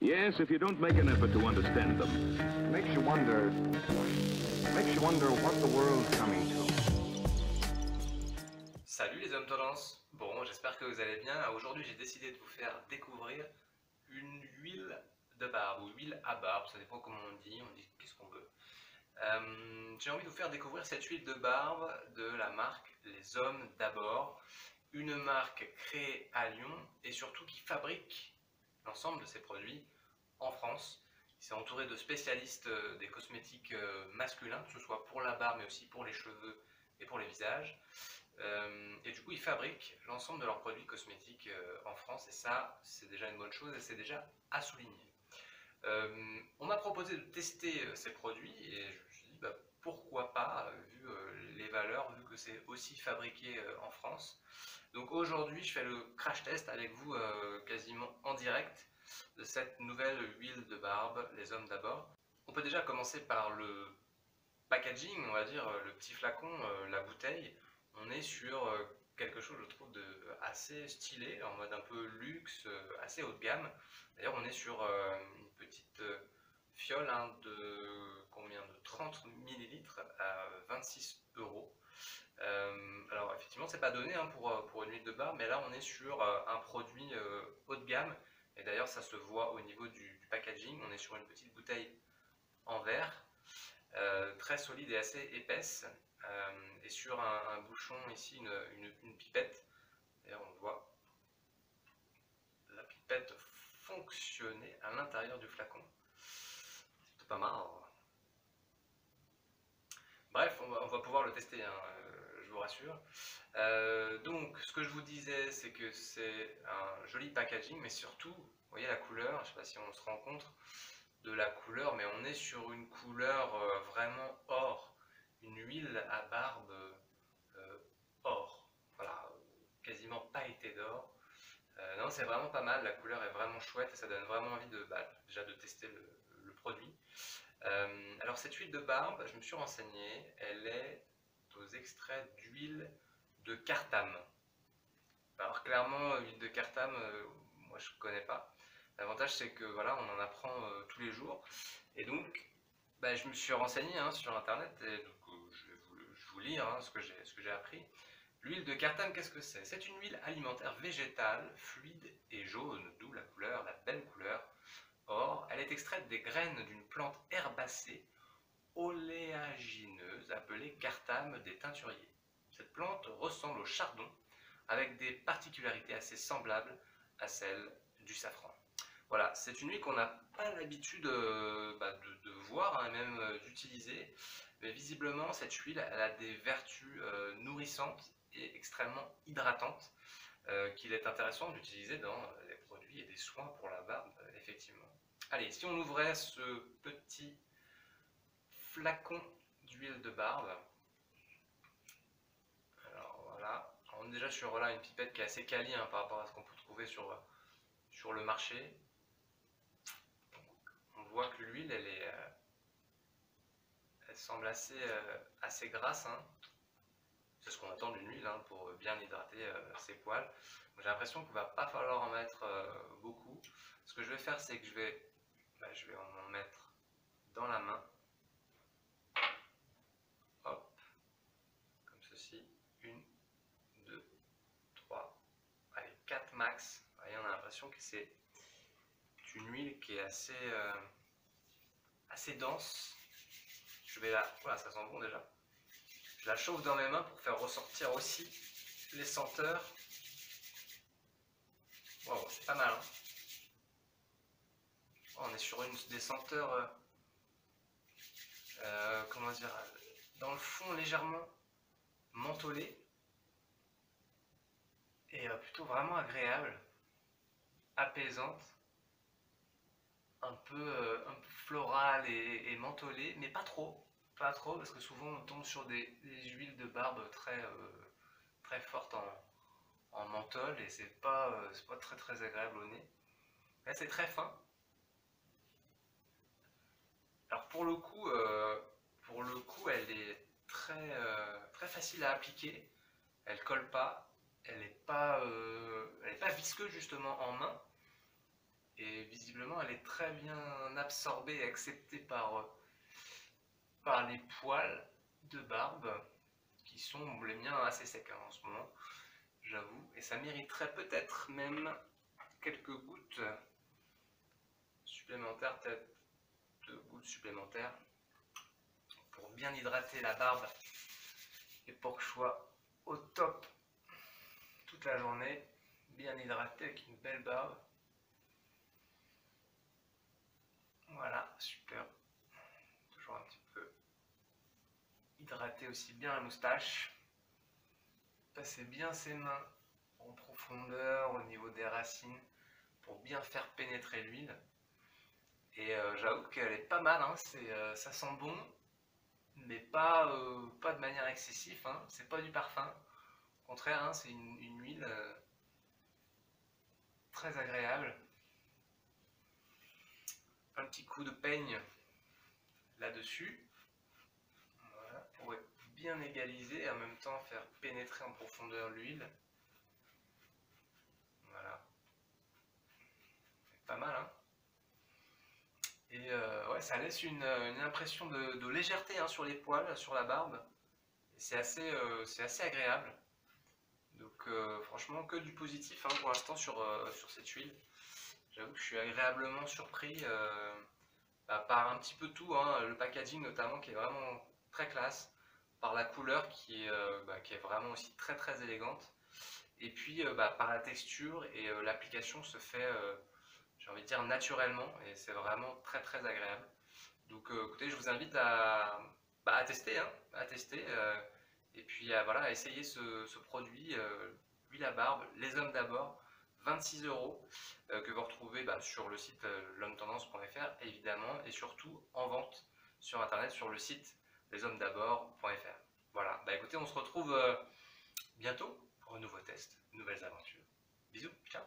Yes, if you don't make an effort to understand them. Makes you wonder what the world's coming to. Salut les hommes tendance. Bon, j'espère que vous allez bien. Aujourd'hui, j'ai décidé de vous faire découvrir une huile de barbe ou huile à barbe, ça dépend comment on dit qu'est-ce qu'on veut. J'ai envie de vous faire découvrir cette huile de barbe de la marque Les Hommes d'Abord, une marque créée à Lyon et surtout qui fabrique l'ensemble de ses produits en France. Il s'est entouré de spécialistes des cosmétiques masculins, que ce soit pour la barbe mais aussi pour les cheveux et pour les visages. Et du coup, ils fabriquent l'ensemble de leurs produits cosmétiques en France et ça, c'est déjà une bonne chose et c'est déjà à souligner. On m'a proposé de tester ces produits et je me suis dit bah, pourquoi pas, vu les valeurs, vu que c'est aussi fabriqué en France. Donc aujourd'hui, je fais le crash test avec vous quasiment en direct de cette nouvelle huile de barbe, Les Hommes d'Abord. On peut déjà commencer par le packaging, on va dire, le petit flacon, la bouteille. On est sur quelque chose, je trouve, de assez stylé, en mode un peu luxe, assez haut de gamme. D'ailleurs, on est sur une petite fiole de combien, de 30 ml à 26 €. Alors effectivement, c'est pas donné pour une huile de barbe, mais là on est sur un produit haut de gamme. Et d'ailleurs, ça se voit au niveau du packaging. On est sur une petite bouteille en verre. Très solide et assez épaisse, et sur un bouchon ici une pipette. D'ailleurs on voit la pipette fonctionner à l'intérieur du flacon, c'est pas mal. Bref, on va pouvoir le tester, hein, je vous rassure. Donc ce que je vous disais, c'est que c'est un joli packaging, mais surtout, vous voyez la couleur, je ne sais pas si on se rend compte de la couleur, mais on est sur une couleur vraiment or, une huile à barbe or, voilà, quasiment pailletée d'or. Non, c'est vraiment pas mal, la couleur est vraiment chouette et ça donne vraiment envie déjà de tester le produit. Alors cette huile de barbe, je me suis renseigné, elle est aux extraits d'huile de Cartam. Alors clairement, l'huile de Cartam, moi je connais pas. L'avantage c'est que voilà, on en apprend tous les jours. Et donc, je me suis renseigné sur internet et donc je vous lis ce que j'ai appris. L'huile de Cartam, qu'est-ce que c'est? C'est une huile alimentaire végétale, fluide et jaune, d'où la couleur, la belle couleur. Or, elle est extraite des graines d'une plante herbacée oléagineuse appelée Cartam des teinturiers. Cette plante ressemble au chardon avec des particularités assez semblables à celles du safran. Voilà, c'est une huile qu'on n'a pas l'habitude de voir, et même d'utiliser, mais visiblement cette huile elle a des vertus nourrissantes et extrêmement hydratantes qu'il est intéressant d'utiliser dans les produits et des soins pour la barbe, effectivement. Allez, si on ouvrait ce petit flacon d'huile de barbe, alors voilà, on est déjà sur une pipette qui est assez quali par rapport à ce qu'on peut trouver sur le marché. On voit que l'huile elle semble assez grasse. C'est ce qu'on attend d'une huile pour bien hydrater ses poils. J'ai l'impression qu'il ne va pas falloir en mettre beaucoup. Ce que je vais faire, c'est que je vais en mettre dans la main. Hop, comme ceci. 1, 2, 3, allez, 4 max. Vous voyez, on a l'impression que c'est une huile qui est assez dense. Je vais voilà, ça sent bon déjà. Je la chauffe dans mes mains pour faire ressortir aussi les senteurs. Wow, c'est pas mal. Oh, on est sur des senteurs, comment dire, dans le fond légèrement mentholées et plutôt vraiment agréable, apaisante, un peu florale et mentholée, mais pas trop. Pas trop, parce que souvent on tombe sur des huiles de barbe très fortes en menthol et c'est pas très agréable au nez. Là c'est très fin. Alors pour le coup elle est très facile à appliquer, elle colle pas, elle n'est pas visqueuse justement en main. et visiblement elle est très bien absorbée et acceptée par les poils de barbe qui sont les miens assez secs en ce moment, j'avoue, et ça mériterait peut-être même quelques gouttes supplémentaires, peut-être 2 gouttes supplémentaires pour bien hydrater la barbe et pour que je sois au top toute la journée, bien hydraté avec une belle barbe. Voilà, super. Toujours un petit peu hydrater aussi bien la moustache. Passer bien ses mains en profondeur au niveau des racines pour bien faire pénétrer l'huile. Et j'avoue qu'elle est pas mal, hein. Ça sent bon, mais pas de manière excessive, hein. C'est pas du parfum. Au contraire, hein, c'est une huile très agréable. Un petit coup de peigne là-dessus, voilà, pour bien égaliser et en même temps faire pénétrer en profondeur l'huile. Voilà, c'est pas mal, hein. Et ouais, ça laisse une impression de légèreté, hein, sur les poils, sur la barbe. C'est assez agréable. Donc franchement, que du positif, hein, pour l'instant sur cette huile. J'avoue que je suis agréablement surpris par un petit peu tout, hein, le packaging notamment qui est vraiment très classe, par la couleur qui est vraiment aussi très très élégante, et puis par la texture, et l'application se fait, j'ai envie de dire, naturellement, et c'est vraiment très très agréable. Donc écoutez, je vous invite à tester, hein, et puis voilà, à essayer ce produit, huile à barbe, Les Hommes d'abord, 26 €, que vous retrouvez sur le site l'homme-tendance.fr évidemment, et surtout en vente sur internet sur le site leshommes-d'abord.fr. Voilà, écoutez, on se retrouve bientôt pour un nouveau test, de nouvelles aventures. Bisous, ciao.